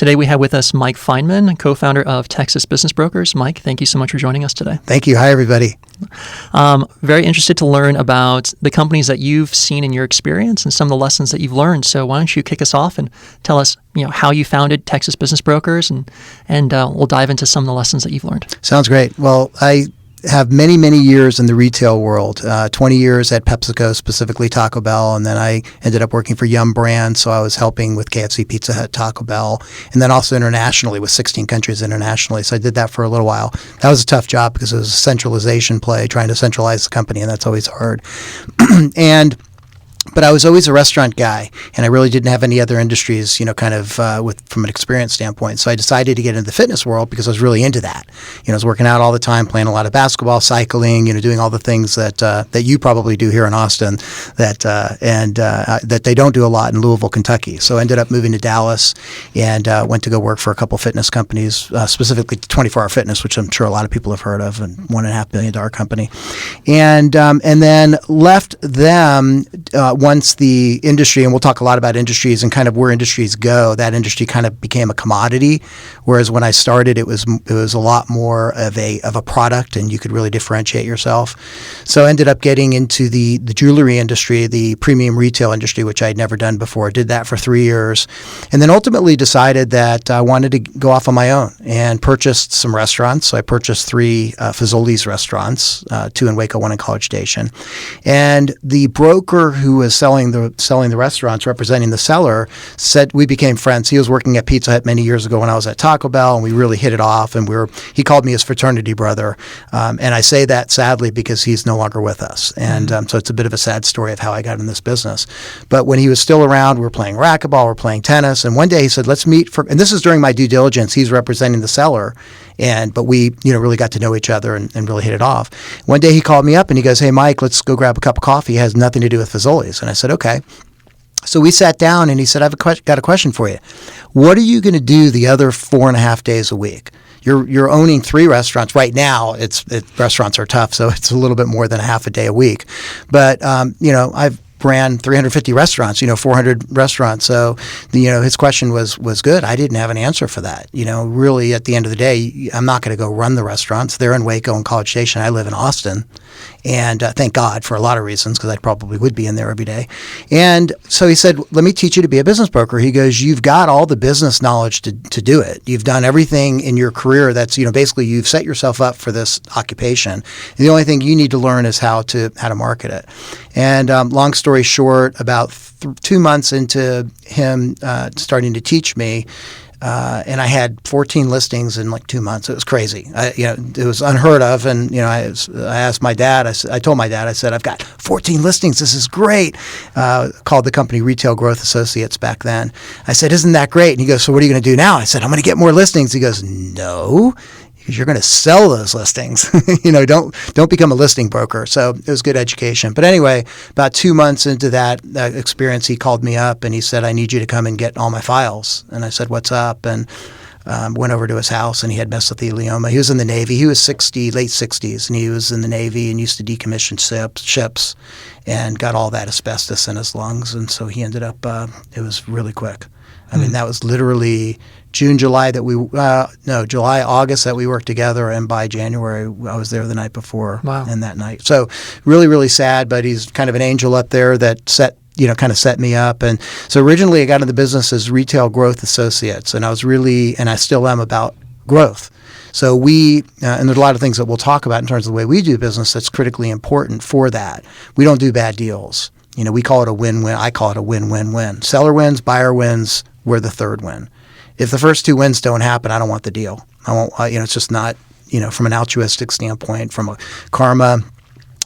Today we have with us Mike Feinman, co-founder of Texas Business Brokers. Mike, thank you so much for joining us today. Thank you. Hi, everybody. Very interested to learn about the companies that you've seen in your experience and some of the lessons that you've learned. So why don't you kick us off and tell us, how you founded Texas Business Brokers, and we'll dive into some of the lessons that you've learned. Sounds great. Well, I have many, many years in the retail world, 20 years at PepsiCo, specifically Taco Bell, and then I ended up working for Yum Brands, so I was helping with KFC, Pizza Hut, Taco Bell, and then also internationally with 16 countries internationally, so I did that for a little while. That was a tough job because it was a centralization play, trying to centralize the company, and that's always hard. But I was always a restaurant guy, and I really didn't have any other industries, from an experience standpoint. So I decided to get into the fitness world because I was really into that. I was working out all the time, playing a lot of basketball, cycling, doing all the things that you probably do here in Austin that they don't do a lot in Louisville, Kentucky. So I ended up moving to Dallas and went to go work for a couple fitness companies, specifically 24 Hour Fitness, which I'm sure a lot of people have heard of, and $1.5 billion company, and then left them. Once the industry, and we'll talk a lot about industries and kind of where industries go, that industry kind of became a commodity. Whereas when I started, it was a lot more of a product, and you could really differentiate yourself. So I ended up getting into the jewelry industry, the premium retail industry, which I'd never done before. Did that for 3 years, and then ultimately decided that I wanted to go off on my own and purchased some restaurants. So I purchased 3 Fazoli's restaurants, 2 in Waco, 1 in College Station, and the broker who was selling the restaurants, representing the seller, said we became friends. He was working at Pizza Hut many years ago when I was at Taco Bell, and we really hit it off. And he called me his fraternity brother, and I say that sadly because he's no longer with us. And so it's a bit of a sad story of how I got in this business. But when he was still around, we were playing racquetball, we were playing tennis, and one day he said, "Let's meet for." And this is during my due diligence. He's representing the seller, but we really got to know each other and really hit it off. One day he called me up and he goes, "Hey Mike, let's go grab a cup of coffee. It has nothing to do with Fazoli's." And I said, "Okay." So we sat down and he said, "I've got a question for you. What are you going to do the other 4.5 days a week? You're owning 3 restaurants right now. Restaurants are tough, so it's a little bit more than a half a day a week. But I've ran 350 restaurants, 400 restaurants. So, his question was good. I didn't have an answer for that. Really, at the end of the day, I'm not going to go run the restaurants. They're in Waco and College Station. I live in Austin. And thank God for a lot of reasons, because I probably would be in there every day. And so he said, "Let me teach you to be a business broker." He goes, "You've got all the business knowledge to do it. You've done everything in your career that's, basically you've set yourself up for this occupation. And the only thing you need to learn is how to market it." And long story short, about 2 months into him starting to teach me, and I had 14 listings in like 2 months. It was crazy. It was unheard of. And I asked my dad. I told my dad. I said, "I've got 14 listings. This is great." Called the company Retail Growth Associates back then. I said, "Isn't that great?" And he goes, "So what are you going to do now?" I said, "I'm going to get more listings." He goes, "No, because you're going to sell those listings. Don't become a listing broker." So it was good education. But anyway, about 2 months into that experience, he called me up and he said, "I need you to come and get all my files." And I said, "What's up?" And went over to his house, and he had mesothelioma. He was in the Navy. He was 60, late 60s, and he was in the Navy and used to decommission ships and got all that asbestos in his lungs. And so he ended up, it was really quick. I mean, that was literally July, August that we worked together, and by January I was there the night before. Wow. And that night. So really, really sad, but he's kind of an angel up there that set me up. And so originally I got into the business as Retail Growth Associates, and I still am about growth. So and there's a lot of things that we'll talk about in terms of the way we do business that's critically important for that. We don't do bad deals. We call it a win-win. I call it a win-win-win. Seller wins, buyer wins, we're the third win. If the first 2 wins don't happen, I don't want the deal. I won't, it's just not, from an altruistic standpoint, from a karma,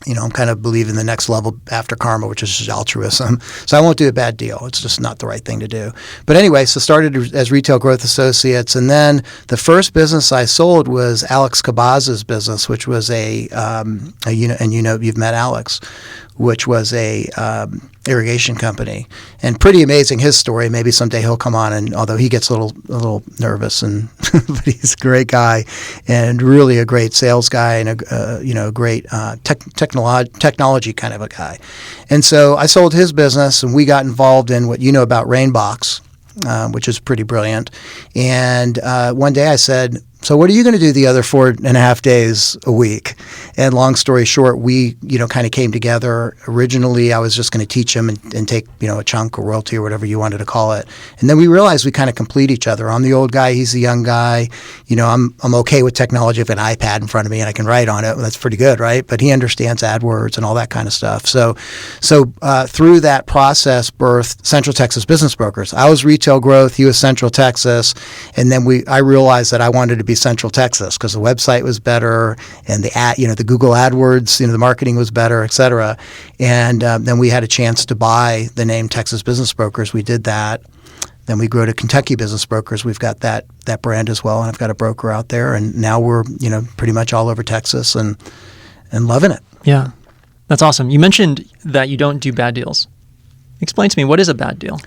I'm kind of believe in the next level after karma, which is altruism. So I won't do a bad deal. It's just not the right thing to do. But anyway, so started as Retail Growth Associates. And then the first business I sold was Alex Cabaz's business, which was you've met Alex, which was a irrigation company, and pretty amazing his story. Maybe someday he'll come on, and although he gets a little nervous, and but he's a great guy and really a great sales guy and a great technology kind of a guy. And so I sold his business, and we got involved in what you know about Rainbox, which is pretty brilliant. And one day I said, so what are you going to do the other 4.5 days a week? And long story short, we, kind of came together. Originally, I was just going to teach him and take, a chunk or royalty or whatever you wanted to call it. And then we realized we kind of complete each other. I'm the old guy. He's the young guy. I'm okay with technology. I have an iPad in front of me and I can write on it. Well, that's pretty good, right? But he understands AdWords and all that kind of stuff. So through that process birthed Central Texas Business Brokers. I was retail growth. He was Central Texas. And then I realized that I wanted to be Central Texas because the website was better and the Google AdWords, the marketing was better, et cetera. And then we had a chance to buy the name Texas Business Brokers. We did that. Then we grew to Kentucky Business Brokers. We've got that brand as well, and I've got a broker out there. And now we're pretty much all over Texas and loving it. Yeah, that's awesome. You mentioned that you don't do bad deals. Explain to me, what is a bad deal?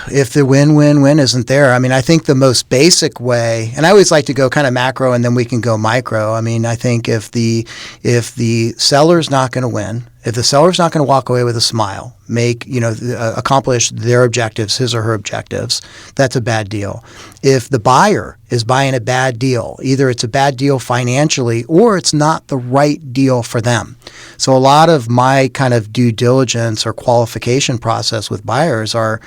If the win-win-win isn't there, I think the most basic way, and I always like to go kind of macro and then we can go micro. I think if the seller's not going to win, if the seller's not going to walk away with a smile, accomplish their objectives, his or her objectives, that's a bad deal. If the buyer is buying a bad deal, either it's a bad deal financially or it's not the right deal for them. So a lot of my kind of due diligence or qualification process with buyers are,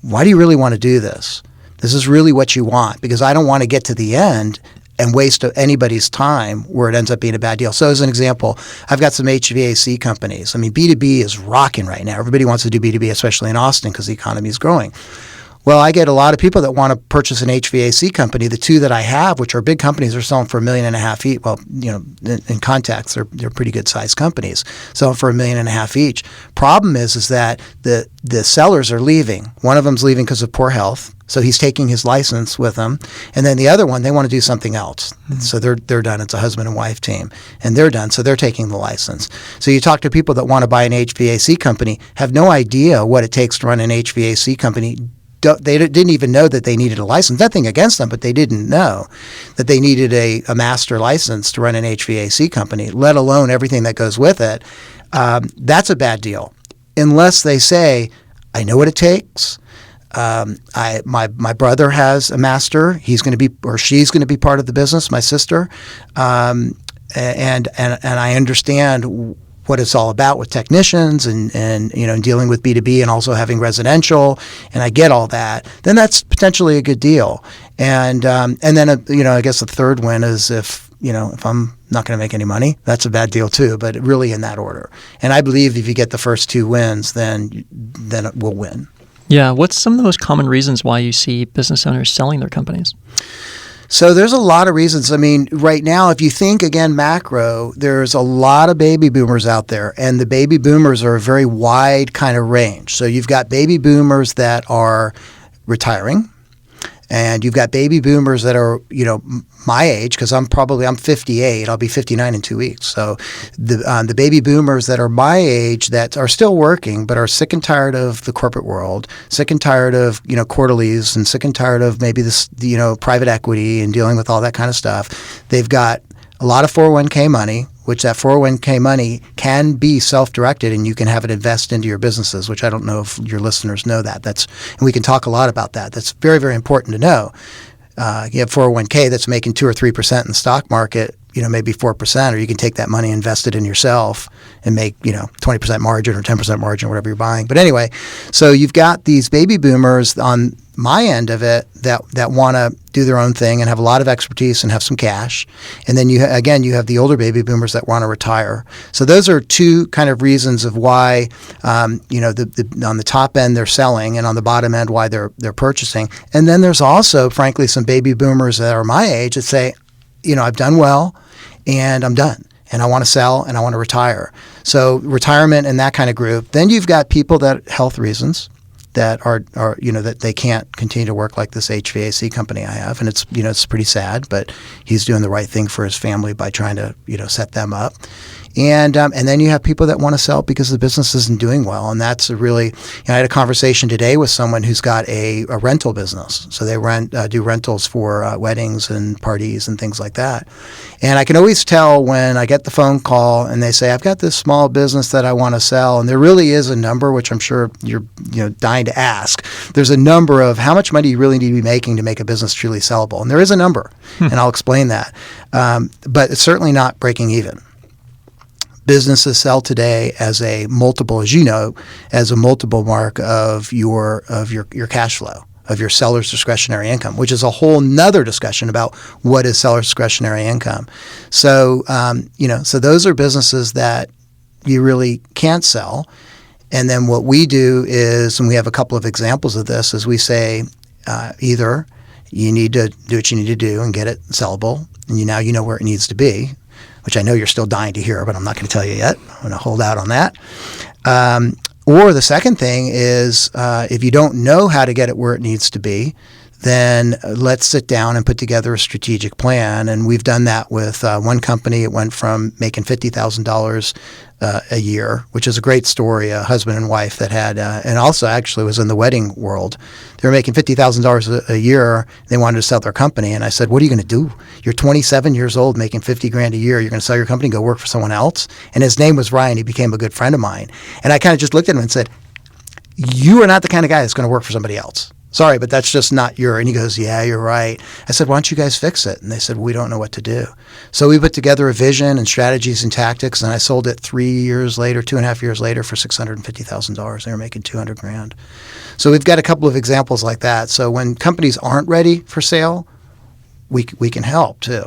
why do you really want to do this? This is really what you want, because I don't want to get to the end and waste anybody's time where it ends up being a bad deal. So as an example, I've got some HVAC companies. B2B is rocking right now. Everybody wants to do B2B, especially in Austin, because the economy is growing. Well, I get a lot of people that want to purchase an HVAC company. The two that I have, which are big companies, are selling for $1.5 million each. Well, in context, they're pretty good sized companies, selling for $1.5 million each. Problem is that the sellers are leaving. One of them's leaving because of poor health, so he's taking his license with him. And then the other one, they want to do something else. Mm-hmm. So they're done. It's a husband and wife team, and they're done. So they're taking the license. So you talk to people that want to buy an HVAC company, have no idea what it takes to run an HVAC company. They didn't even know that they needed a license. Nothing against them, but they didn't know that they needed a master license to run an HVAC company, let alone everything that goes with it. That's a bad deal, unless they say, I know what it takes. My brother has a master. He's going to be, or she's going to be part of the business, my sister. And I understand what it's all about with technicians and dealing with B2B and also having residential, and I get all that, then that's potentially a good deal. And then I guess the third win is if I'm not going to make any money, that's a bad deal too, but really in that order. And I believe if you get the first two wins, then it will win. Yeah. What's some of the most common reasons why you see business owners selling their companies? So there's a lot of reasons. Right now, if you think, again, macro, there's a lot of baby boomers out there, and the baby boomers are a very wide kind of range. So you've got baby boomers that are retiring, and you've got baby boomers that are, my age, because I'm 58. I'll be 59 in 2 weeks. So the baby boomers that are my age that are still working but are sick and tired of the corporate world, sick and tired of quarterlies, and sick and tired of maybe this private equity and dealing with all that kind of stuff. They've got a lot of 401k money, which that 401k money can be self-directed, and you can have it invest into your businesses, which I don't know if your listeners know that. And we can talk a lot about that. That's very, very important to know. You have 401k that's making 2 or 3% in the stock market, maybe 4%, or you can take that money, invest it in yourself, and make 20% margin or 10% margin, whatever you're buying. But anyway, so you've got these baby boomers on my end of it that want to do their own thing and have a lot of expertise and have some cash. And then you have the older baby boomers that want to retire. So those are two kind of reasons of why on the top end they're selling, and on the bottom end why they're purchasing. And then there's also, frankly, some baby boomers that are my age that say, I've done well and I'm done, and I want to sell and I want to retire. So retirement and that kind of group. Then you've got people that health reasons that are that they can't continue to work like this HVAC company I have, and it's pretty sad, but he's doing the right thing for his family by trying to set them up. And then you have people that want to sell because the business isn't doing well. And that's a really, I had a conversation today with someone who's got a rental business. So they do rentals for weddings and parties and things like that. And I can always tell when I get the phone call and they say, I've got this small business that I want to sell. And there really is a number, which I'm sure you're dying to ask. There's a number of how much money you really need to be making to make a business truly sellable. And there is a number, and I'll explain that. But it's certainly not breaking even. Businesses sell today as a multiple, as you know, as a multiple mark of your cash flow, of your seller's discretionary income, which is a whole nother discussion about what is seller's discretionary income. So, so those are businesses that you really can't sell. And then what we do is, and we have a couple of examples of this, is we say either you need to do what you need to do and get it sellable, and now you know where it needs to be, which I know you're still dying to hear, but I'm not going to tell you yet. I'm going to hold out on that. Or the second thing is if you don't know how to get it where it needs to be, then let's sit down and put together a strategic plan. And we've done that with one company. It went from making $50,000 a year, which is a great story, a husband and wife that had, and also actually was in the wedding world. They were making $50,000 a year. They wanted to sell their company. And I said, what are you going to do? You're 27 years old making $50,000 a year. You're going to sell your company and go work for someone else? And his name was Ryan. He became a good friend of mine. And I kind of just looked at him and said, you are not the kind of guy that's going to work for somebody else. Sorry, but that's just not your. And he goes, yeah, you're right. I said, why don't you guys fix it? And they said, we don't know what to do. So we put together a vision and strategies and tactics, and I sold it 3 years later, 2.5 years later for $650,000. They were making $200,000. So we've got a couple of examples like that. So when companies aren't ready for sale, we can help too.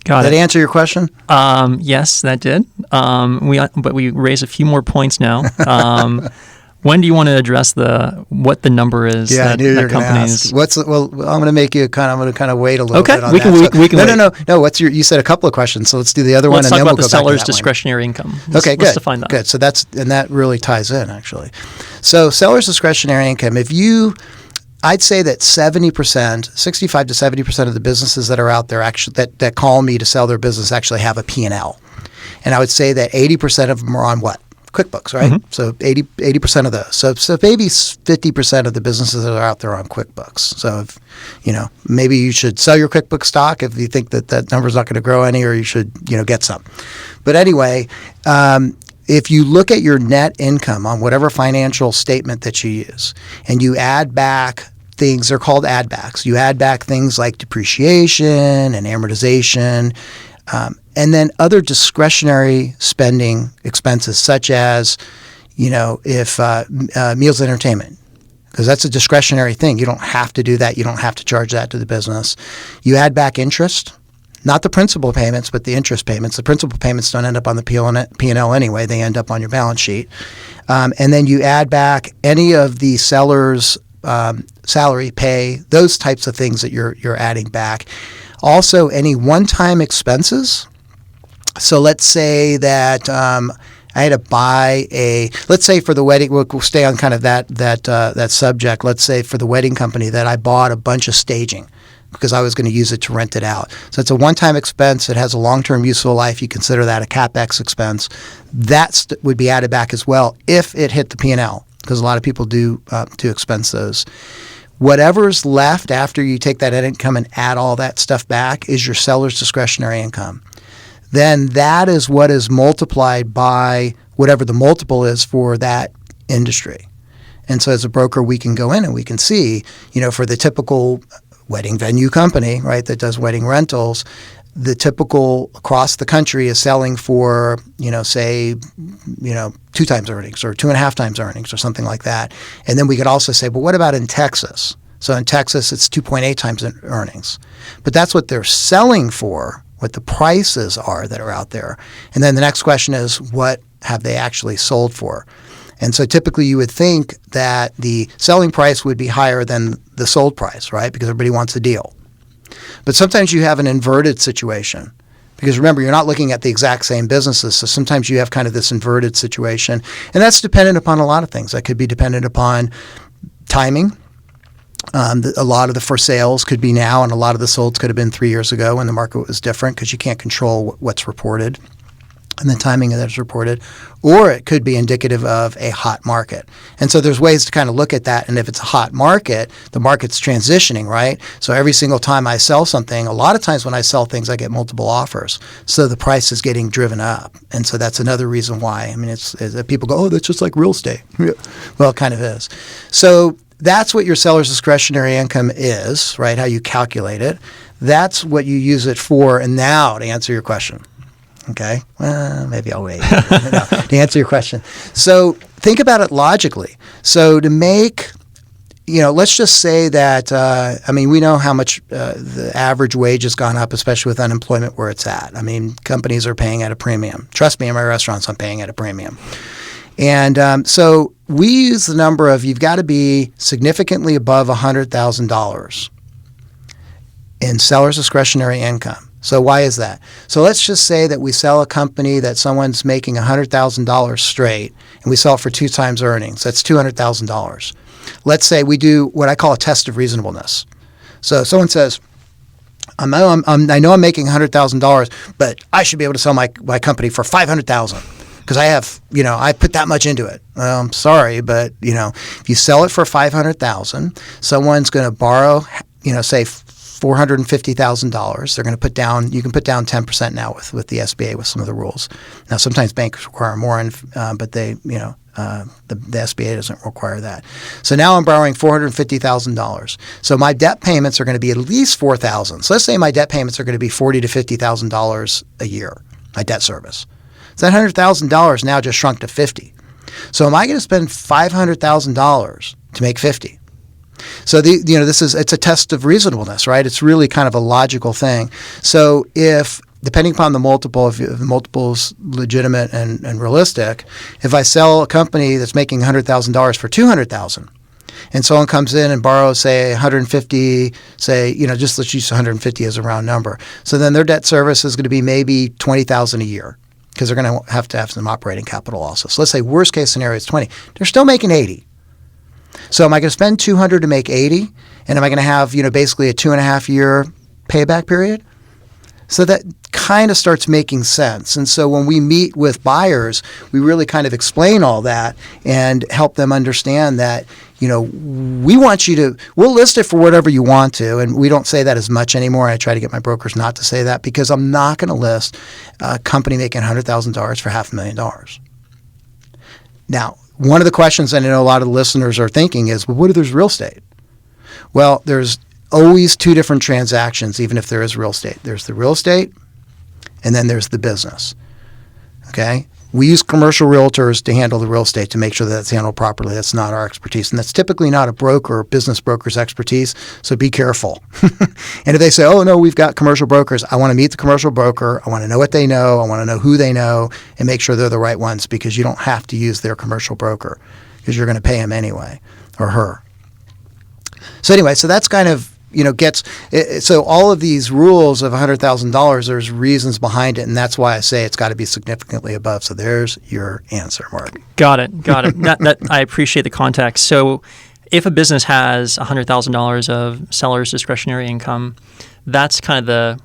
Got Did it. that answer your question? Yes, that did. But we raise a few more points now. When do you want to address what the number is? Yeah, I knew you were going to ask. I'm going to make you kind of wait a little bit on we that. We can wait. No. You said a couple of questions, so let's do the other one, Let's and talk then about we'll go the seller's back to that discretionary income. Okay, good. Let's define that. Good. So that really ties in actually. So seller's discretionary income. I'd say that 65 to 70% of the businesses that are out there actually that call me to sell their business actually have a P&L, and I would say that 80% of them are on what? QuickBooks, right? Mm-hmm. So 80% of those. So maybe 50% of the businesses that are out there are on QuickBooks. So maybe you should sell your QuickBooks stock if you think that number is not going to grow any, or you should get some. But anyway, if you look at your net income on whatever financial statement that you use, and you add back things, they're called add backs. You add back things like depreciation and amortization. And then other discretionary spending expenses, such as, if meals and entertainment, because that's a discretionary thing. You don't have to do that. You don't have to charge that to the business. You add back interest, not the principal payments, but the interest payments. The principal payments don't end up on the P&L anyway. They end up on your balance sheet. And then you add back any of the seller's salary, pay, those types of things that you're adding back. Also, any one-time expenses. So let's say that I had to buy let's say for the wedding, we'll stay on kind of that subject. Let's say for the wedding company that I bought a bunch of staging because I was going to use it to rent it out. So it's a one-time expense. It has a long-term useful life. You consider that a CapEx expense. That would be added back as well if it hit the P&L, because a lot of people do expense those. Whatever's left after you take that income and add all that stuff back is your seller's discretionary income. Then that is what is multiplied by whatever the multiple is for that industry. And so as a broker, we can go in and we can see, for the typical wedding venue company, right, that does wedding rentals, the typical across the country is selling for, say, 2 times earnings or 2.5 times earnings or something like that. And then we could also say, but what about in Texas? So in Texas, it's 2.8 times earnings. But that's what they're selling for, what the prices are that are out there. And then the next question is, what have they actually sold for? And so typically you would think that the selling price would be higher than the sold price, right? Because everybody wants a deal. But sometimes you have an inverted situation, because remember, you're not looking at the exact same businesses. So sometimes you have kind of this inverted situation. And that's dependent upon a lot of things. That could be dependent upon timing. A lot of the for sales could be now, and a lot of the solds could have been 3 years ago when the market was different, because you can't control what's reported. and the timing of that is reported, or it could be indicative of a hot market. And so there's ways to kind of look at that. And if it's a hot market, the market's transitioning, right? So every single time I sell something, a lot of times when I sell things, I get multiple offers. So the price is getting driven up. And so that's another reason why. I mean, it's people go, oh, that's just like real estate. Well, it kind of is. So that's what your seller's discretionary income is, right? How you calculate it. That's what you use it for. And now to answer your question. Okay, well, maybe I'll wait. No, to answer your question. So think about it logically. So to make, let's just say that, we know how much the average wage has gone up, especially with unemployment where it's at. I mean, companies are paying at a premium. Trust me, in my restaurants, I'm paying at a premium. And so we use the number of you've got to be significantly above $100,000 in seller's discretionary income. So why is that? So let's just say that we sell a company that someone's making $100,000 straight, and we sell it for 2 times earnings. That's $200,000. Let's say we do what I call a test of reasonableness. So someone says, I know I'm making $100,000, but I should be able to sell my company for $500,000 because I have, I put that much into it. Well, I'm sorry, but if you sell it for $500,000, someone's going to borrow, say $450,000. They're going to put down. You can put down 10% now with the SBA with some of the rules. Now sometimes banks require more, but they the SBA doesn't require that. So now I'm borrowing $450,000. So my debt payments are going to be at least $4,000. So let's say my debt payments are going to be $40,000 to $50,000 a year. My debt service. So that $100,000 now just shrunk to $50,000. So am I going to spend $500,000 to make $50,000? So it's a test of reasonableness, right? It's really kind of a logical thing. So if, depending upon the multiple, if the multiple is legitimate and realistic, if I sell a company that's making $100,000 for $200,000, and someone comes in and borrows, say, 150, just let's use 150 as a round number. So then their debt service is going to be maybe $20,000 a year because they're going to have some operating capital also. So let's say worst case scenario is 20. They're still making 80. So am I going to spend $200 to make 80? And am I going to have, basically a 2.5 year payback period? So that kind of starts making sense. And so when we meet with buyers, we really kind of explain all that and help them understand that, we'll list it for whatever you want to. And we don't say that as much anymore. I try to get my brokers not to say that because I'm not going to list a company making $100,000 for $500,000. Now, one of the questions I know a lot of the listeners are thinking is, well, what if there's real estate? Well, there's always 2 different transactions, even if there is real estate. There's the real estate, and then there's the business. Okay? We use commercial realtors to handle the real estate to make sure that that's handled properly. That's not our expertise. And that's typically not a broker or business broker's expertise, so be careful. And if they say, oh, no, we've got commercial brokers, I want to meet the commercial broker. I want to know what they know. I want to know who they know and make sure they're the right ones because you don't have to use their commercial broker because you're going to pay him anyway or her. So anyway, so that's kind of so all of these rules of $100,000, there's reasons behind it, and that's why I say it's got to be significantly above. So there's your answer, Mark. Got it. that I appreciate the context. So if a business has $100,000 of seller's discretionary income, that's kind of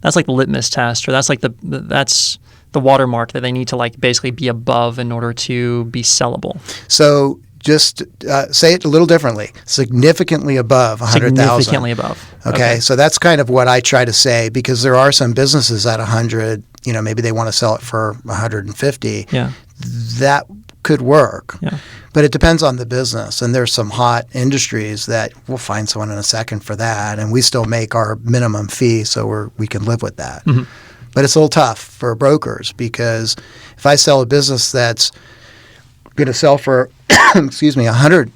that's like the litmus test, or that's like that's the watermark that they need to basically be above in order to be sellable. So just say it a little differently. Significantly above 100,000. Significantly above. Okay, so that's kind of what I try to say because there are some businesses at 100. Maybe they want to sell it for 150. Yeah, that could work. Yeah, but it depends on the business. And there's some hot industries that we'll find someone in a second for that, and we still make our minimum fee, so we can live with that. Mm-hmm. But it's a little tough for brokers because if I sell a business that's going to sell for, 100.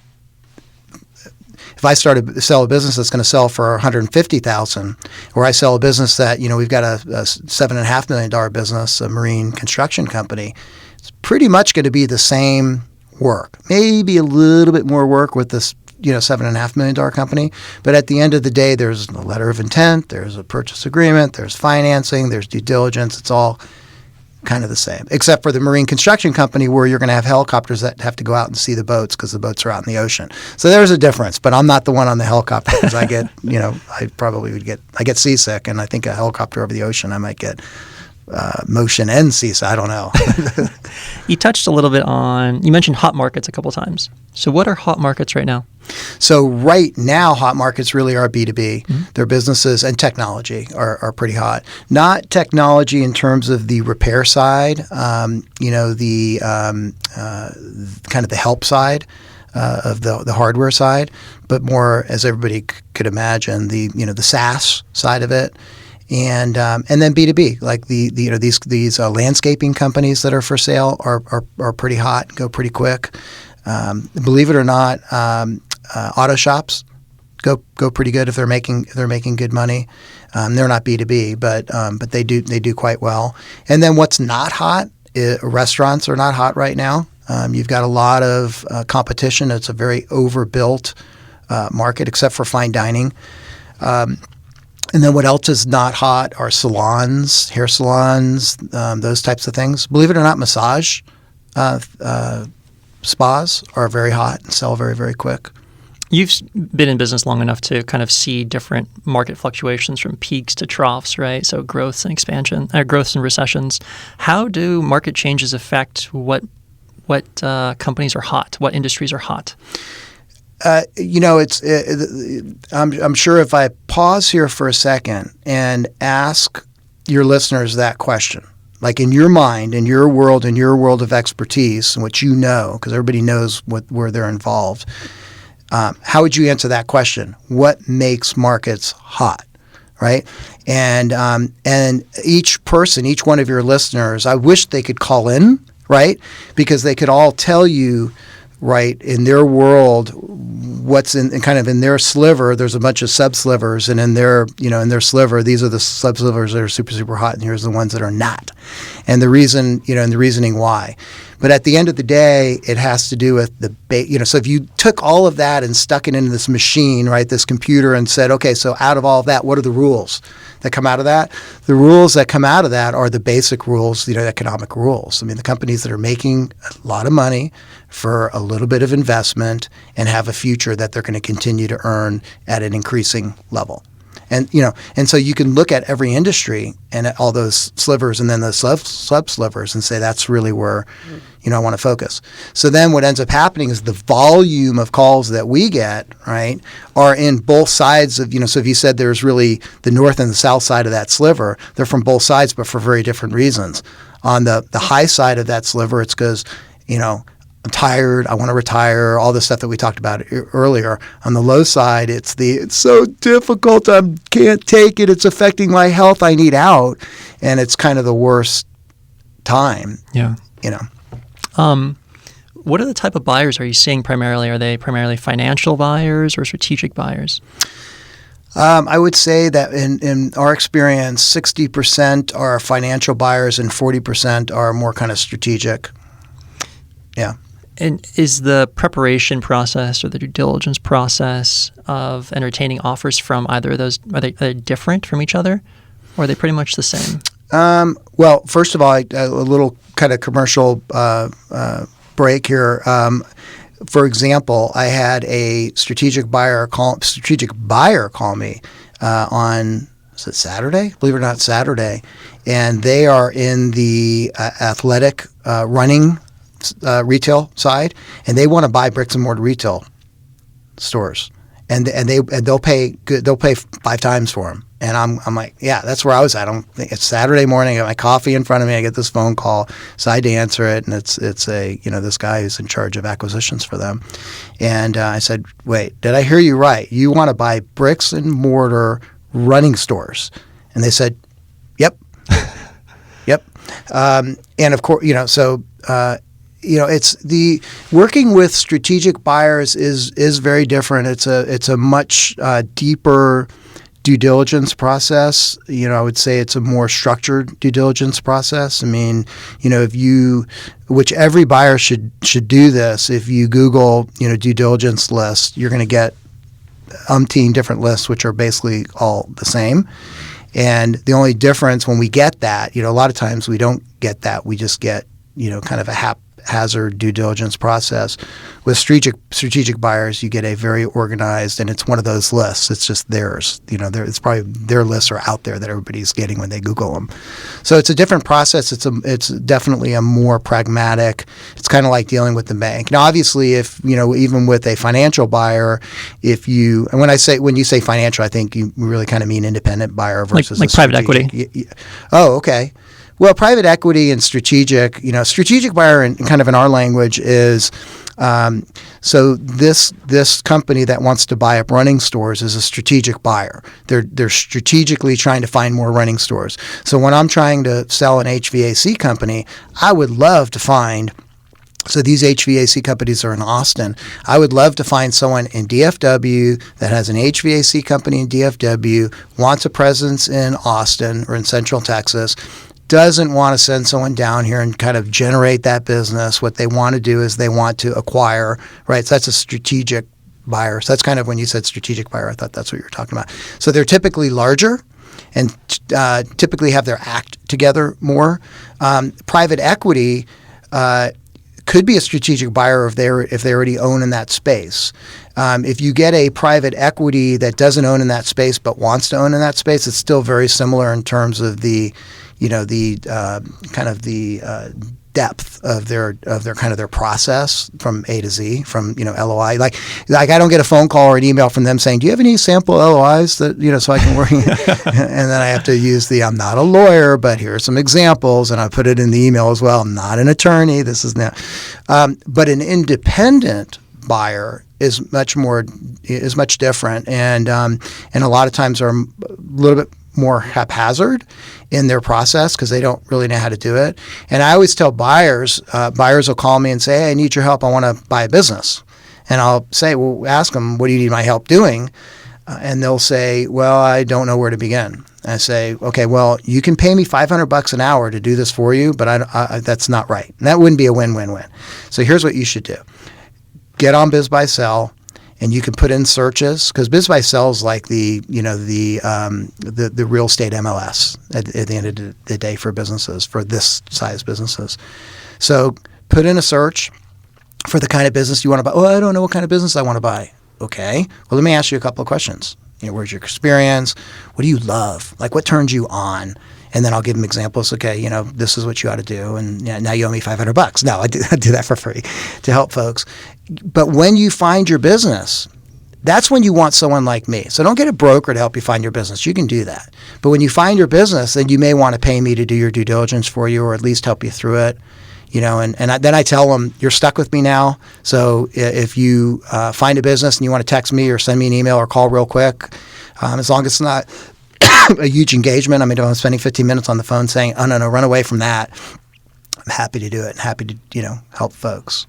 If I sell a business that's going to sell for 150,000, or I sell a business that we've got a $7.5 million business, a marine construction company, it's pretty much going to be the same work. Maybe a little bit more work with this $7.5 million company, but at the end of the day, there's a letter of intent, there's a purchase agreement, there's financing, there's due diligence. It's all kind of the same, except for the marine construction company where you're going to have helicopters that have to go out and see the boats because the boats are out in the ocean. So there's a difference, but I'm not the one on the helicopter because I get, I get seasick, and I think a helicopter over the ocean, I might get motion and seesaw. I don't know. You touched a little bit on, you mentioned hot markets a couple times. So what are hot markets right now? So right now, hot markets really are B2B. Their businesses and technology are pretty hot. Not technology in terms of the repair side, the kind of the help side of the hardware side, but more, as everybody could imagine, the SaaS side of it. And then B2B, like these landscaping companies that are for sale are pretty hot, go pretty quick. Believe it or not, auto shops go pretty good if they're making good money. They're not B2B, but they do quite well. And then what's not hot? Restaurants are not hot right now. You've got a lot of competition. It's a very overbuilt market, except for fine dining. And then what else is not hot are salons, hair salons, those types of things. Believe it or not, massage spas are very hot and sell very, very quick. You've been in business long enough to kind of see different market fluctuations from peaks to troughs, right? So growths and expansion, growths and recessions. How do market changes affect what companies are hot, what industries are hot? I'm sure if I pause here for a second and ask your listeners that question, like in your mind, in your world of expertise, and what you know, because everybody knows where they're involved, how would you answer that question? What makes markets hot, right? And each person, each one of your listeners, I wish they could call in, right? Because they could all tell you, right, in their world, what's in kind of in their sliver. There's a bunch of sub-slivers, and in their sliver, these are the sub-slivers that are super, super hot, and here's the ones that are not. And the reason, and the reasoning why. But at the end of the day, it has to do with so if you took all of that and stuck it into this machine, right, this computer, and said, okay, so out of all of that, what are the rules that come out of that? The rules that come out of that are the basic rules, economic rules. I mean, the companies that are making a lot of money for a little bit of investment and have a future that they're going to continue to earn at an increasing level. And so you can look at every industry and at all those slivers and then the sub slivers and say that's really where I want to focus. So then what ends up happening is the volume of calls that we get, right, are in both sides of, so if you said there's really the north and the south side of that sliver, they're from both sides but for very different reasons. On the high side of that sliver, it's because, I'm tired, I want to retire, all the stuff that we talked about earlier. On the low side, it's so difficult, I can't take it, it's affecting my health, I need out. And it's kind of the worst time. Yeah. What are the type of buyers are you seeing primarily? Are they primarily financial buyers or strategic buyers? I would say that in our experience, 60% are financial buyers and 40% are more kind of strategic. Yeah. And is the preparation process or the due diligence process of entertaining offers from either of those, are they different from each other, or are they pretty much the same? Well, first of all, a little kind of commercial break here. For example, I had a strategic buyer call me on, is it Saturday? Believe it or not, Saturday. And they are in the athletic running retail side, and they want to buy bricks and mortar retail stores, and they'll pay 5 times for them. And I'm like, yeah, that's where I was at. It's Saturday morning. I got my coffee in front of me. I get this phone call, so I had to answer it, and it's this guy who's in charge of acquisitions for them. And I said, wait, did I hear you right? You want to buy bricks and mortar running stores? And they said, yep, yep. And of course, it's the working with strategic buyers is very different. It's a much deeper due diligence process. I would say it's a more structured due diligence process. I mean, which every buyer should do this. If you Google, due diligence list, you're going to get umpteen different lists, which are basically all the same. And the only difference when we get that, a lot of times we don't get that. We just get, kind of a haphazard due diligence process. With strategic buyers, you get a very organized, and it's one of those lists. It's just theirs. It's probably their lists are out there that everybody's getting when they Google them. So it's a different process. It's definitely a more pragmatic. It's kind of like dealing with the bank. Now, obviously, if even with a financial buyer, and when you say financial, I think you really kind of mean independent buyer versus like private equity. Oh, okay. Well, private equity and strategic buyer in kind of in our language is, so this company that wants to buy up running stores is a strategic buyer. They're strategically trying to find more running stores. So when I'm trying to sell an HVAC company, I would love to find. So these HVAC companies are in Austin. I would love to find someone in DFW that has an HVAC company in DFW, wants a presence in Austin or in Central Texas, doesn't want to send someone down here and kind of generate that business. What they want to do is they want to acquire, right? So that's a strategic buyer. So that's kind of when you said strategic buyer, I thought that's what you were talking about. So they're typically larger and typically have their act together more. Private equity could be a strategic buyer if they already own in that space. If you get a private equity that doesn't own in that space but wants to own in that space, it's still very similar in terms of the depth of their process from A to Z, from LOI. Like I don't get a phone call or an email from them saying, "Do you have any sample LOIs that so I can work?" And then I have to use I'm not a lawyer, but here are some examples, and I put it in the email as well. I'm not an attorney. This is now, but an independent buyer is much different, and a lot of times are a little bit more haphazard in their process because they don't really know how to do it. And I always tell buyers will call me and say, "Hey, I need your help. I want to buy a business." And I'll say, well, ask them, "What do you need my help doing?" And they'll say, "Well, I don't know where to begin." And I say, "Okay, well, you can pay me $500 an hour to do this for you, but that's not right. And that wouldn't be a win-win-win. So here's what you should do. Get on BizBuySell. And you can put in searches because BizBuySell is like the real estate MLS at the end of the day for businesses, for this size businesses. So put in a search for the kind of business you want to buy. Oh, I don't know what kind of business I want to buy. Okay. Well, let me ask you a couple of questions. Where's your experience? What do you love? Like what turns you on? And then I'll give them examples. Okay, this is what you ought to do, and now you owe me $500. No, I do that for free to help folks. But when you find your business, that's when you want someone like me. So don't get a broker to help you find your business. You can do that. But when you find your business, then you may want to pay me to do your due diligence for you, or at least help you through it. Then I tell them, you're stuck with me now. So if you find a business and you want to text me or send me an email or call real quick, as long as it's not a huge engagement. I mean, if I'm spending 15 minutes on the phone saying, "Oh, no, run away from that," I'm happy to do it and happy to, help folks.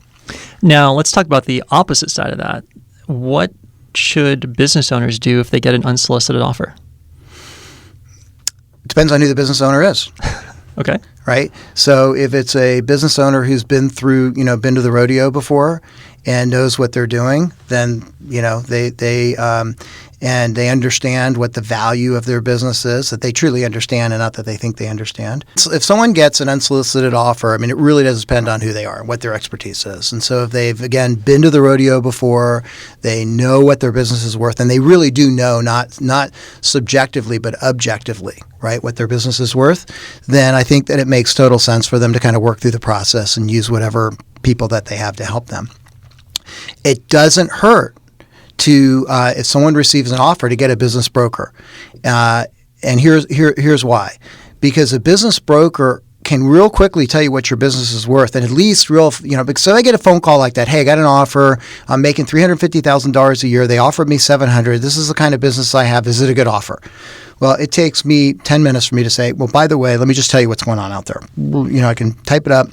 Now, let's talk about the opposite side of that. What should business owners do if they get an unsolicited offer? It depends on who the business owner is. Okay. Right? So if it's a business owner who's been to the rodeo before and knows what they're doing, then, they understand what the value of their business is, that they truly understand and not that they think they understand. So if someone gets an unsolicited offer, I mean, it really does depend on who they are and what their expertise is. And so if they've, again, been to the rodeo before, they know what their business is worth, and they really do know, not subjectively, but objectively, right, what their business is worth, then I think that it makes total sense for them to kind of work through the process and use whatever people that they have to help them. It doesn't hurt to if someone receives an offer to get a business broker, and here's why: because a business broker can real quickly tell you what your business is worth, and at least So I get a phone call like that. Hey, I got an offer. I'm making $350,000 a year. They offered me $700,000. This is the kind of business I have. Is it a good offer? Well, it takes me 10 minutes for me to say, well, by the way, let me just tell you what's going on out there. I can type it up.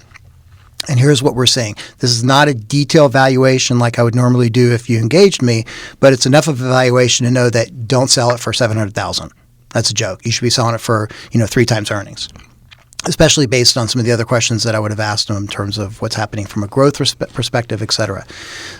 And here's what we're saying. This is not a detailed valuation like I would normally do if you engaged me, but it's enough of a valuation to know that don't sell it for $700,000. That's a joke. You should be selling it for 3 times earnings. especially based on some of the other questions that I would have asked them in terms of what's happening from a growth perspective, et cetera.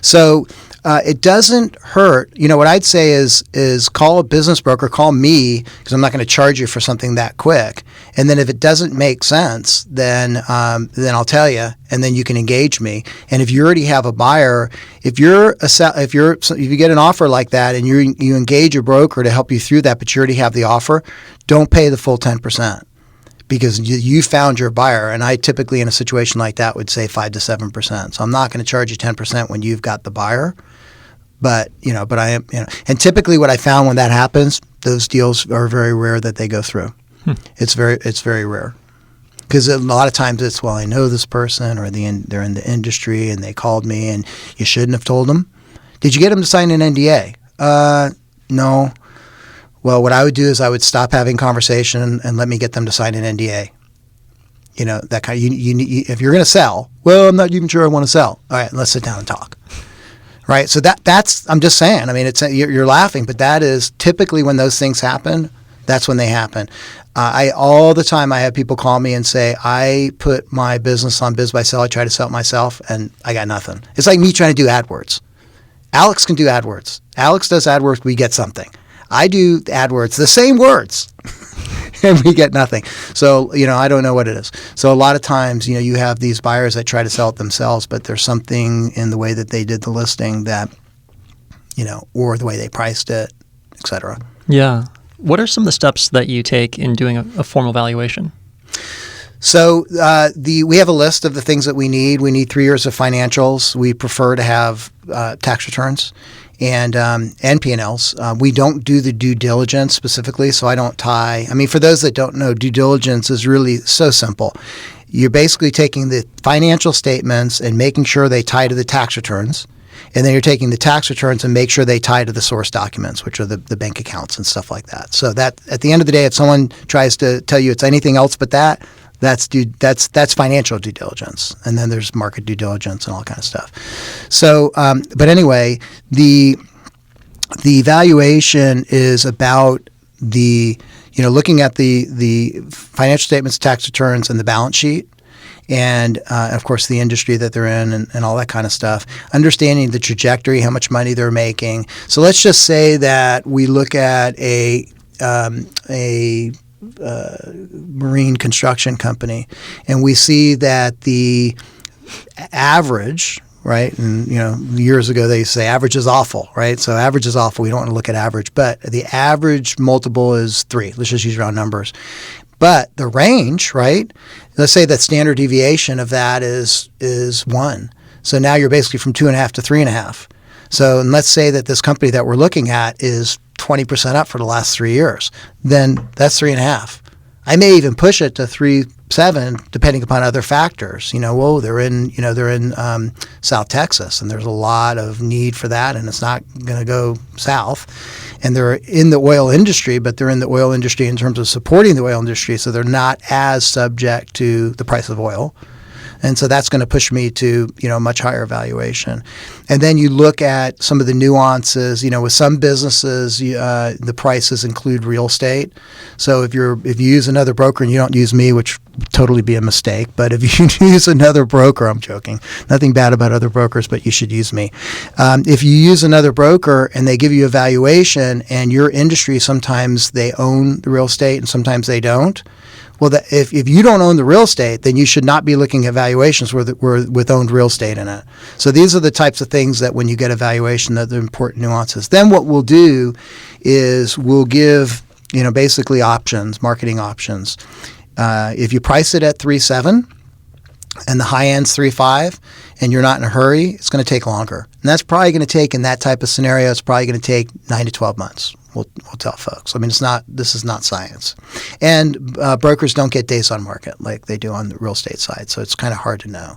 So it doesn't hurt. What I'd say is call a business broker, call me, because I'm not going to charge you for something that quick. And then if it doesn't make sense, then I'll tell you, and then you can engage me. And if you already have a buyer, if you get an offer like that and you engage a broker to help you through that, but you already have the offer, don't pay the full 10%. Because you found your buyer, and I typically in a situation like that would say 5 to 7%. So I'm not going to charge you 10% when you've got the buyer, but I am, and typically what I found when that happens, those deals are very rare that they go through. It's very rare, because a lot of times it's, well, I know this person, or they're in the industry and they called me and you shouldn't have told them. Did you get them to sign an NDA? No. Well, what I would do is I would stop having conversation and let me get them to sign an NDA. That kind of, if you're going to sell, well, I'm not even sure I want to sell. All right, let's sit down and talk. Right? So that's, I'm just saying, I mean, you're laughing, but that is typically when those things happen, that's when they happen. All the time I have people call me and say, I put my business on Biz by Sell, I try to sell it myself, and I got nothing. It's like me trying to do AdWords. Alex can do AdWords. Alex does AdWords, we get something. I do AdWords, the same words, and we get nothing. So, I don't know what it is. So a lot of times, you have these buyers that try to sell it themselves, but there's something in the way that they did the listing that, or the way they priced it, et cetera. Yeah. What are some of the steps that you take in doing a formal valuation? So we have a list of the things that we need. We need 3 years of financials. We prefer to have tax returns and P&Ls. We don't do the due diligence specifically, so I don't tie. I mean, for those that don't know, due diligence is really so simple. You're basically taking the financial statements and making sure they tie to the tax returns. And then you're taking the tax returns and make sure they tie to the source documents, which are the bank accounts and stuff like that. So that at the end of the day, if someone tries to tell you it's anything else but that, that's financial due diligence. And then there's market due diligence and all kind of stuff. So, but anyway, the valuation is about looking at the financial statements, tax returns, and the balance sheet. And, of course, the industry that they're in and all that kind of stuff. Understanding the trajectory, how much money they're making. So let's just say that we look at a marine construction company, and we see that the average, right? And years ago they used to say average is awful, right? So average is awful. We don't want to look at average, but the average multiple is 3. Let's just use round numbers. But the range, right? Let's say that standard deviation of that is 1. So now you're basically from 2.5 to 3.5. So and let's say that this company that we're looking at is 20% up for the last 3 years. Then that's 3.5. I may even push it to 3.7, depending upon other factors. They're in South Texas, and there's a lot of need for that, and it's not going to go south. And they're in the oil industry, but they're in the oil industry in terms of supporting the oil industry, so they're not as subject to the price of oil. And so that's going to push me to, much higher valuation. And then you look at some of the nuances. With some businesses, the prices include real estate. So if you use another broker and you don't use me, which would totally be a mistake, but if you use another broker, I'm joking, nothing bad about other brokers, but you should use me. If you use another broker and they give you a valuation, and your industry, sometimes they own the real estate and sometimes they don't. Well, if you don't own the real estate, then you should not be looking at valuations with owned real estate in it. So these are the types of things that when you get a valuation, that are the important nuances. Then what we'll do is we'll give basically options, marketing options. If you price it at 3.7 and the high end's 3.5 and you're not in a hurry, it's going to take longer. And that's probably going to take, in that type of scenario, it's probably going to take 9 to 12 months. We'll tell folks. I mean, this is not science. And brokers don't get days on market like they do on the real estate side, so it's kind of hard to know.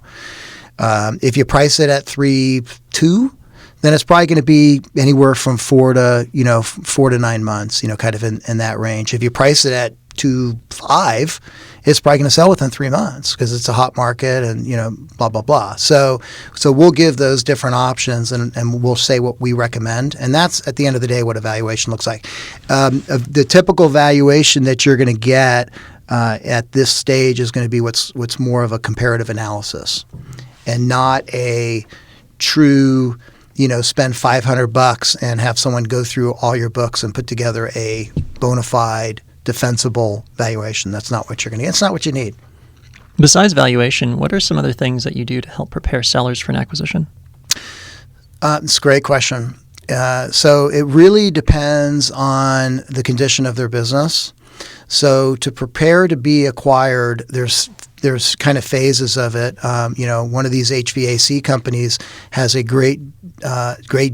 If you price it at 3.2, then it's probably going to be anywhere from 4 to 9 months, kind of in that range. If you price it at 2.5, it's probably going to sell within 3 months because it's a hot market and, blah, blah, blah. So we'll give those different options and we'll say what we recommend. And that's, at the end of the day, what a valuation looks like. The typical valuation that you're going to get at this stage is going to be what's more of a comparative analysis, and not a true, spend $500 and have someone go through all your books and put together a bona fide, defensible valuation. That's not what you're going to get. It's not what you need. Besides valuation, what are some other things that you do to help prepare sellers for an acquisition? It's a great question. So it really depends on the condition of their business. So to prepare to be acquired, there's kind of phases of it. One of these HVAC companies has a great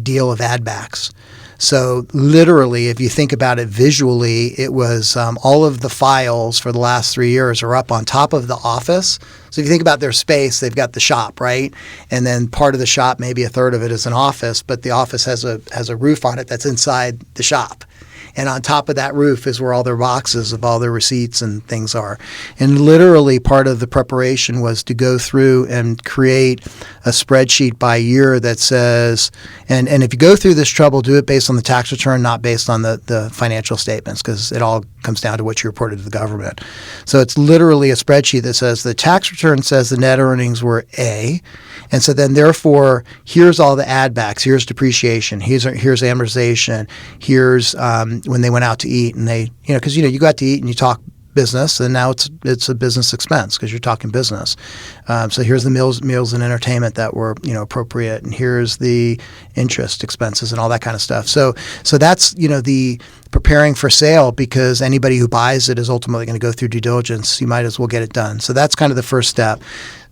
deal of add backs. So literally, if you think about it visually, it was all of the files for the last 3 years are up on top of the office. So if you think about their space, they've got the shop, right? And then part of the shop, maybe a third of it is an office, but the office has a roof on it that's inside the shop. And on top of that roof is where all their boxes of all their receipts and things are. And literally part of the preparation was to go through and create a spreadsheet by year that says, and if you go through this trouble, do it based on the tax return, not based on the financial statements, because it all comes down to what you reported to the government. So it's literally a spreadsheet that says the tax return says the net earnings were A. And so then therefore, here's all the add backs. Here's depreciation. Here's amortization. Here's when they went out to eat and they, because you go out to eat and you talk business, and now it's a business expense because you're talking business. So here's the meals and entertainment that were appropriate, and here's the interest expenses and all that kind of stuff. So that's the preparing for sale, because anybody who buys it is ultimately going to go through due diligence. You might as well get it done. So that's kind of the first step.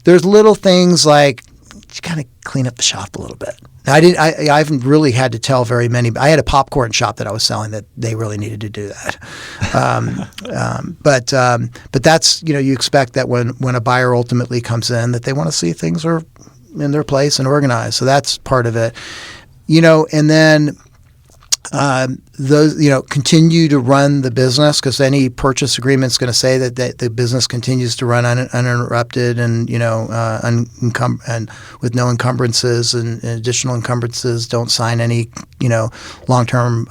There's little things like you kind of clean up the shop a little bit. Now, I haven't really had to tell very many. I had a popcorn shop that I was selling that they really needed to do that. But that's, you expect that when a buyer ultimately comes in, that they want to see things are in their place and organized. So that's part of it. And then those, continue to run the business, because any purchase agreement is going to say that the business continues to run uninterrupted and, and with no encumbrances and additional encumbrances. Don't sign any, long-term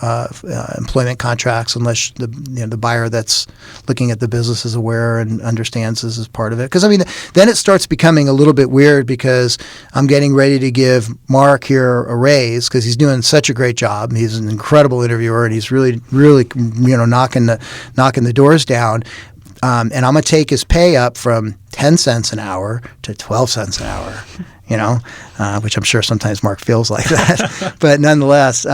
employment contracts unless the buyer that's looking at the business is aware and understands this is part of it. Because, then it starts becoming a little bit weird, because I'm getting ready to give Mark here a raise because he's doing such a great job. He's an incredible interviewer, and he's really, really, knocking the doors down. And I'm going to take his pay up from 10 cents an hour to 12 cents an hour, which I'm sure sometimes Mark feels like that. But nonetheless,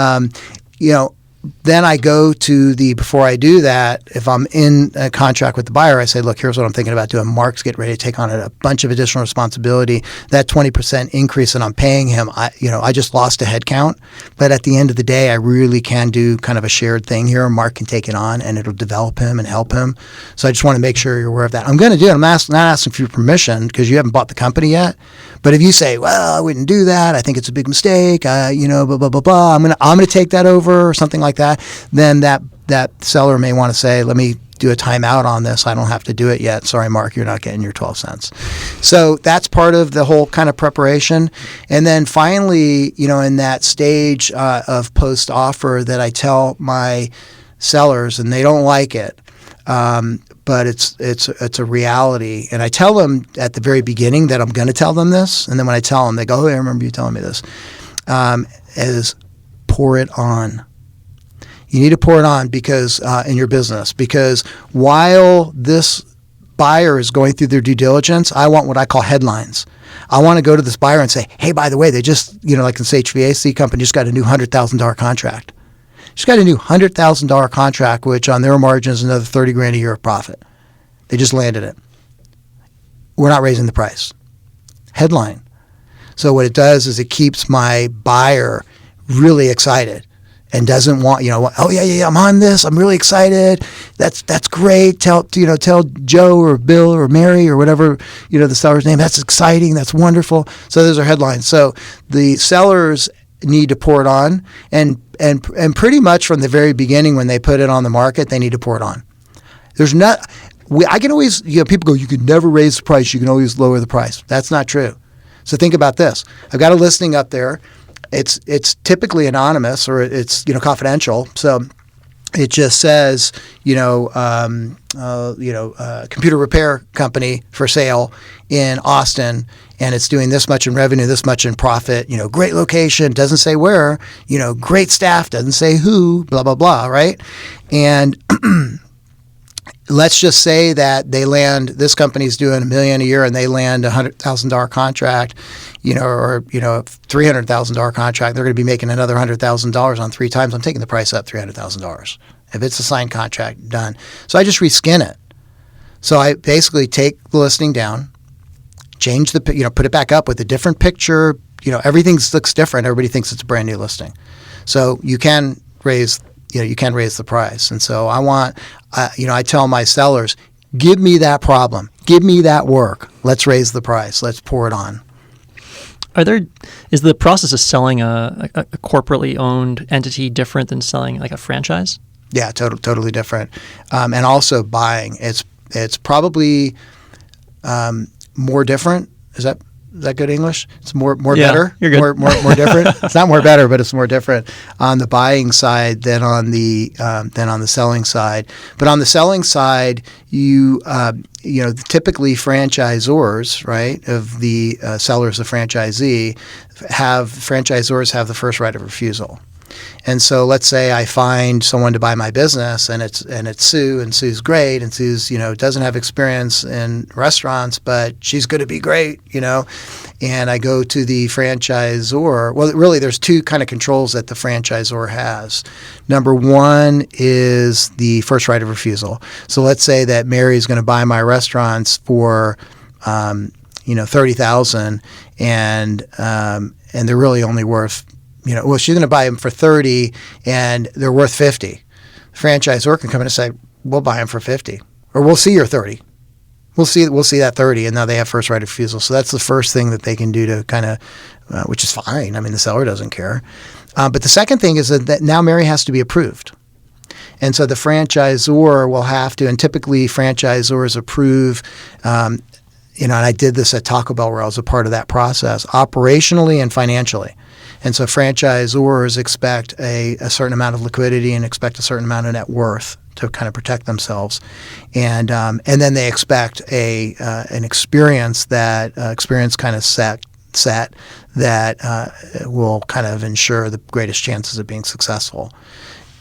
then I go to before I do that, if I'm in a contract with the buyer, I say, look, here's what I'm thinking about doing. Mark's getting ready to take on a bunch of additional responsibility. That 20% increase that I'm paying him, I just lost a head count. But at the end of the day, I really can do kind of a shared thing here. Mark can take it on, and it'll develop him and help him. So I just want to make sure you're aware of that. I'm going to do it. I'm not asking for your permission because you haven't bought the company yet. But if you say, well, I wouldn't do that, I think it's a big mistake, blah, blah, blah, blah, I'm going to take that over or something like that, then that seller may want to say, let me do a timeout on this. I don't have to do it yet. Sorry, Mark, you're not getting your 12 cents. So that's part of the whole kind of preparation. And then finally, in that stage of post-offer that I tell my sellers, and they don't like it, but it's a reality. And I tell them at the very beginning that I'm going to tell them this. And then when I tell them, they go, oh, I remember you telling me this, is pour it on. You need to pour it on because in your business, because while this buyer is going through their due diligence, I want what I call headlines. I want to go to this buyer and say, hey, by the way, they just, like this HVAC company just got a new $100,000 contract. Just got a new $100,000 contract, which on their margin is another $30,000 a year of profit. They just landed it. We're not raising the price. Headline. So what it does is it keeps my buyer really excited and doesn't want, oh yeah, I'm on this. I'm really excited. That's great. Tell Joe or Bill or Mary or whatever, the seller's name. That's exciting. That's wonderful. So those are headlines. So the sellers need to pour it on, and pretty much from the very beginning when they put it on the market, they need to pour it on. I can always, people go, you can never raise the price. You can always lower the price. That's not true. So think about this. I've got a listing up there. It's typically anonymous, or it's confidential. So it just says computer repair company for sale in Austin, and it's doing this much in revenue, this much in profit, great location, doesn't say where, great staff, doesn't say who, blah, blah, blah, right? And let's just say that this company's doing $1 million a year and they land a $100,000 contract, or a $300,000 contract, they're going to be making another $100,000 on 3 times. I'm taking the price up $300,000. If it's a signed contract, done. So I just reskin it. So I basically take the listing down, change put it back up with a different picture. Everything looks different. Everybody thinks it's a brand new listing. So you can raise the price. And so I tell my sellers, give me that problem, give me that work. Let's raise the price. Let's pour it on. Is the process of selling a corporately owned entity different than selling like a franchise? Yeah, totally different. And also buying, it's probably more different. Is that good English? It's more better. You're good. More different. It's not more better, but it's more different on the buying side than on the selling side. But on the selling side, typically franchisors, right, of the sellers of franchisee franchisors have the first right of refusal. And so let's say I find someone to buy my business and it's Sue, and Sue's great, and Sue's doesn't have experience in restaurants, but she's going to be great, and I go to the franchisor. Well, really there's 2 kind of controls that the franchisor has. Number 1 is the first right of refusal. So let's say that Mary's going to buy my restaurants for $30,000 and they're really only worth she's going to buy them for $30 and they're worth $50. The franchisor can come in and say, we'll buy them for $50, or we'll see your $30. We'll see that $30, and now they have first right of refusal. So that's the first thing that they can do to kind of, which is fine. I mean, the seller doesn't care. But the second thing is that now Mary has to be approved. And so the franchisor will have to, and typically franchisors approve, and I did this at Taco Bell where I was a part of that process, operationally and financially. And so franchisors expect a certain amount of liquidity and expect a certain amount of net worth to kind of protect themselves, and then they expect an experience kind of set that will kind of ensure the greatest chances of being successful.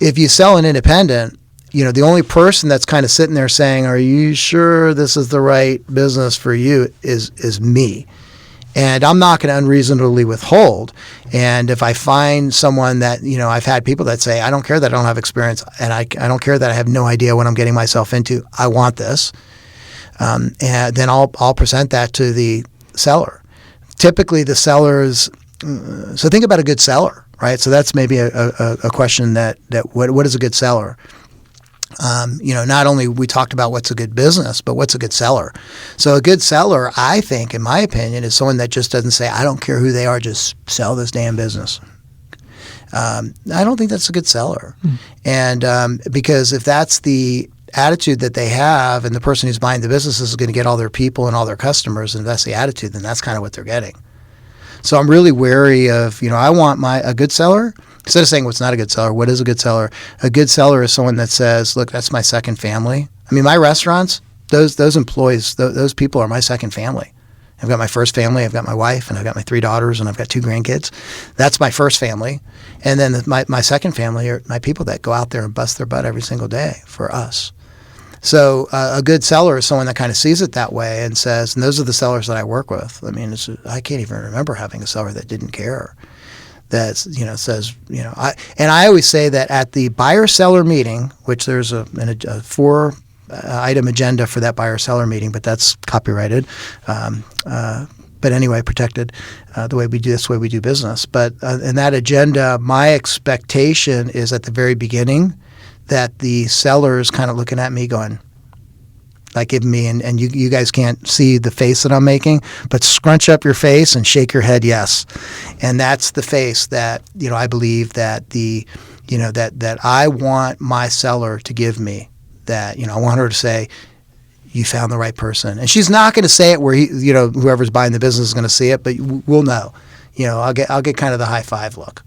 If you sell an independent, the only person that's kind of sitting there saying, "Are you sure this is the right business for you?" is me. And I'm not going to unreasonably withhold. And if I find someone that, I've had people that say, I don't care that I don't have experience, and I don't care that I have no idea what I'm getting myself into. I want this. And then I'll present that to the seller. Typically the sellers, so think about a good seller, right? So that's maybe a question that what is a good seller? Not only we talked about what's a good business, but what's a good seller. So a good seller, I think, in my opinion, is someone that just doesn't say, I don't care who they are, just sell this damn business. I don't think that's a good seller. And because if that's the attitude that they have, and the person who's buying the business is going to get all their people and all their customers, and if that's the attitude, then that's kind of what they're getting. So I'm really wary of, I want a good seller. Instead of saying what's not a good seller, what is a good seller? A good seller is someone that says, look, that's my second family. I mean, my restaurants, those employees, those people are my second family. I've got my first family, I've got my wife, and I've got my 3 daughters, and I've got 2 grandkids. That's my first family. And then my second family are my people that go out there and bust their butt every single day for us. So a good seller is someone that kind of sees it that way and says, and those are the sellers that I work with. I mean, I can't even remember having a seller that didn't care. That says, I always say that at the buyer-seller meeting, which there's a 4-item agenda for that buyer-seller meeting, but that's copyrighted. But anyway, protected the way we do business. But in that agenda, my expectation is at the very beginning that the seller is kind of looking at me going, like giving me, and you guys can't see the face that I'm making, but scrunch up your face and shake your head yes. And that's the face that, I believe that that I want my seller to give me, that, I want her to say, you found the right person. And she's not going to say it where whoever's buying the business is going to see it, but we'll know. I'll get kind of the high five look.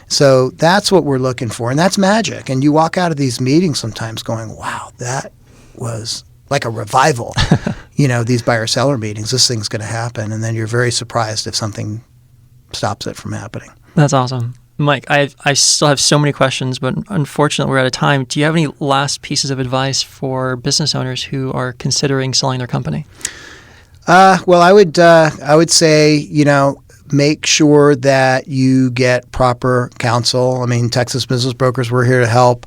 So that's what we're looking for, and that's magic. And you walk out of these meetings sometimes going, wow, was like a revival. These buyer-seller meetings, this thing's going to happen. And then you're very surprised if something stops it from happening. That's awesome. Mike, I still have so many questions, but unfortunately we're out of time. Do you have any last pieces of advice for business owners who are considering selling their company? Well, I would say, make sure that you get proper counsel. I mean, Texas Business Brokers, we're here to help.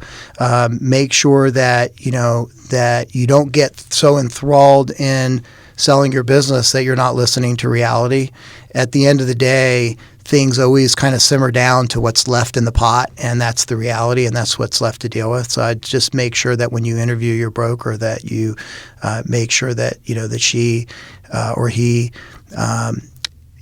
Make sure that, that you don't get so enthralled in selling your business that you're not listening to reality. At the end of the day, things always kind of simmer down to what's left in the pot, and that's the reality, and that's what's left to deal with. So I'd just make sure that when you interview your broker that you make sure that, that she or he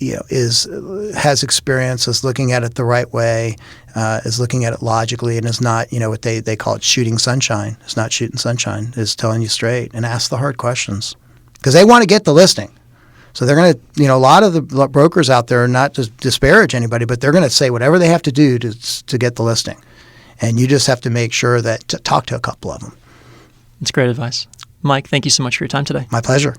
has experience, is looking at it the right way, is looking at it logically, and is not, what they call it shooting sunshine. It's not shooting sunshine. It's telling you straight and ask the hard questions because they want to get the listing. So they're going to, a lot of the brokers out there are not to disparage anybody, but they're going to say whatever they have to do to get the listing. And you just have to make sure that to talk to a couple of them. That's great advice. Mike, thank you so much for your time today. My pleasure.